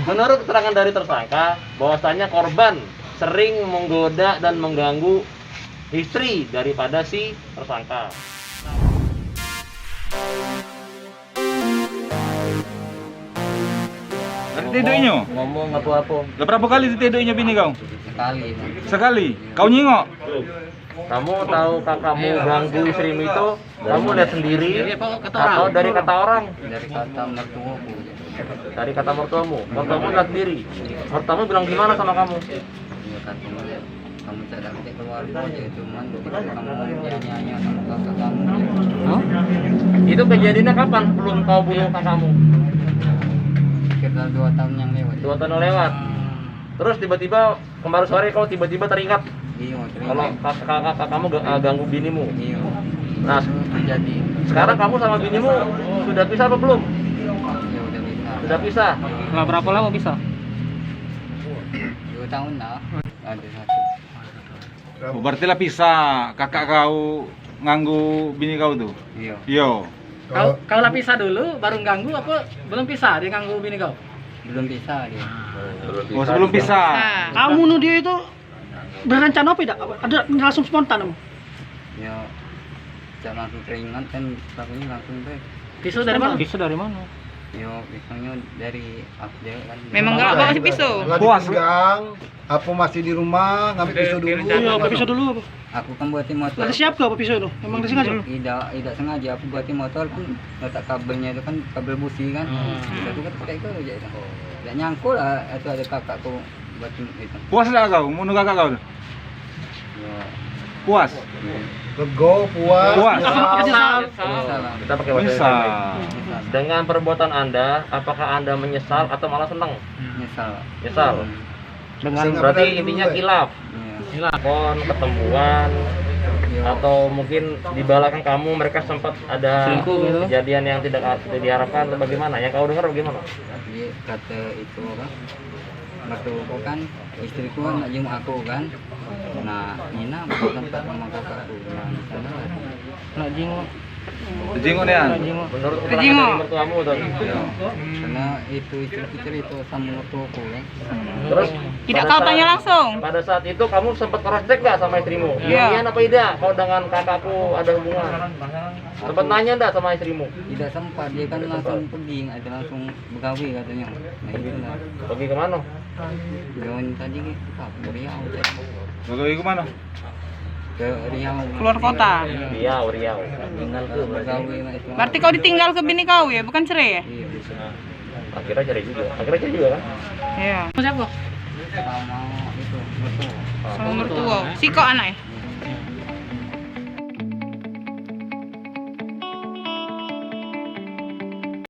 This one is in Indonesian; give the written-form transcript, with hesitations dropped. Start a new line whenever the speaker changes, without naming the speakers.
Menurut keterangan dari tersangka, bahwasanya korban sering menggoda dan mengganggu istri daripada si tersangka.
Tiduknya?
Ngomong apa-apa.
Berapa kali tiduknya bini kau?
Sekali.
Sekali. Kau nyingok?
Kamu tahu kakakmu ganggu istrimu itu, kamu lihat sendiri atau dari kata orang?
Dari kata mertuaku.
Dari kata mertuamu. Mertuamu lihat sendiri. Mertuamu bilang gimana sama kamu?
Dia katanya kamu tidak dapat keluar aja, cuman kamu nyanyi sama kakak kamu.
Itu kejadiannya kapan sebelum kau bunuh kakakmu?
Sekitar 2 tahun yang lewat.
2 tahun yang lewat. Terus tiba-tiba kemarin sore kau tiba-tiba teringat
Iya,
kalau kakak-kamu ganggu binimu.
Iya.
Nah,
Terjadi.
sekarang kamu sama binimu sudah pisah apa belum?
Ya udah bisa.
Sudah pisah.
Nah, berapa lama bisa?
2 tahun lah. Ada satu.
Oh, berarti lah pisah kakak kau nganggu bini kau tuh?
Iya.
Iya.
Kau lah pisah dulu, baru ganggu apa belum pisah dia ganggu bini kau?
Belum bisa dia.
Oh, sebelum pisah.
Kamu nuduh dia itu berencana apa tidak? Ada langsung spontan kamu?
Ya jangan langsung teringat kan pelakunya langsung deh.
Pisau dari mana? Pisau dari mana?
Yo pisaunya dari Abdel kan.
Memang nggak bawa pisau.
Puas.
Apa masih di rumah ngambil pisau dulu?
Iya, apa pisau dulu apa?
Aku kan buatin motor.
Ada siap gak apa pisau itu? Emang disengaja?
Tidak sengaja aku buatin motor kan letak kabelnya itu kan kabel busi kan. Itu kan pakai itu aja itu. Tidak nyangkul lah itu ada kakakku buatin itu.
Puas lah kau? Bunuh kakak kau tuh?
Ya.
Puas?
Lego, puas.
Puas.
Menyesal.
Salah.
Kita pakai bahasa
Bisa.
Indonesia. Dengan perbuatan Anda, apakah Anda menyesal atau malah senang?
Nyesal.
Nyesal.
Dengan
Berarti intinya kilaf,
Iya.
kon ketemuan,
Yo.
atau mungkin di belakang kamu mereka sempat ada
Selingkuh gitu.
kejadian yang tidak diharapkan atau bagaimana? Ya kau dengar bagaimana?
Jadi kata itu apa? Mertuaku kan istriku kan nak jenguk aku kan. Nah, Nina bukan sama kakakku. Nah, di sana
Nak jingok.
Jenguk nih an.
Menurut keterangan dari mertuamu tadi.
karena itu istriku cerita sama mertuaku kan.
Terus
Tidak
pada
kau
saat-
tanya langsung.
Pada saat itu kamu sempat cross check nggak sama istrimu?
Iya.
Iya apa tidak? Kau dengan kakakku ada hubungan? Sempat nanya nggak sama istrimu?
Tidak sempat dia kan langsung pergi, ada langsung begawi katanya. Nah itu lah.
Pergi kemana?
Yang tadi ke Riau,
Kau ke mana?
ke Riau.
Keluar kota.
Riau, Riau. Tinggal ke
Begawi lah itu.
Berarti kau ditinggal ke bini kau ya, bukan cerai ya?
Iya.
Akhirnya cari juga. Akhirnya cari juga kan?
Iya.
Siapa?
Sama itu mertua.
Sama mertua. Si kok anaknya?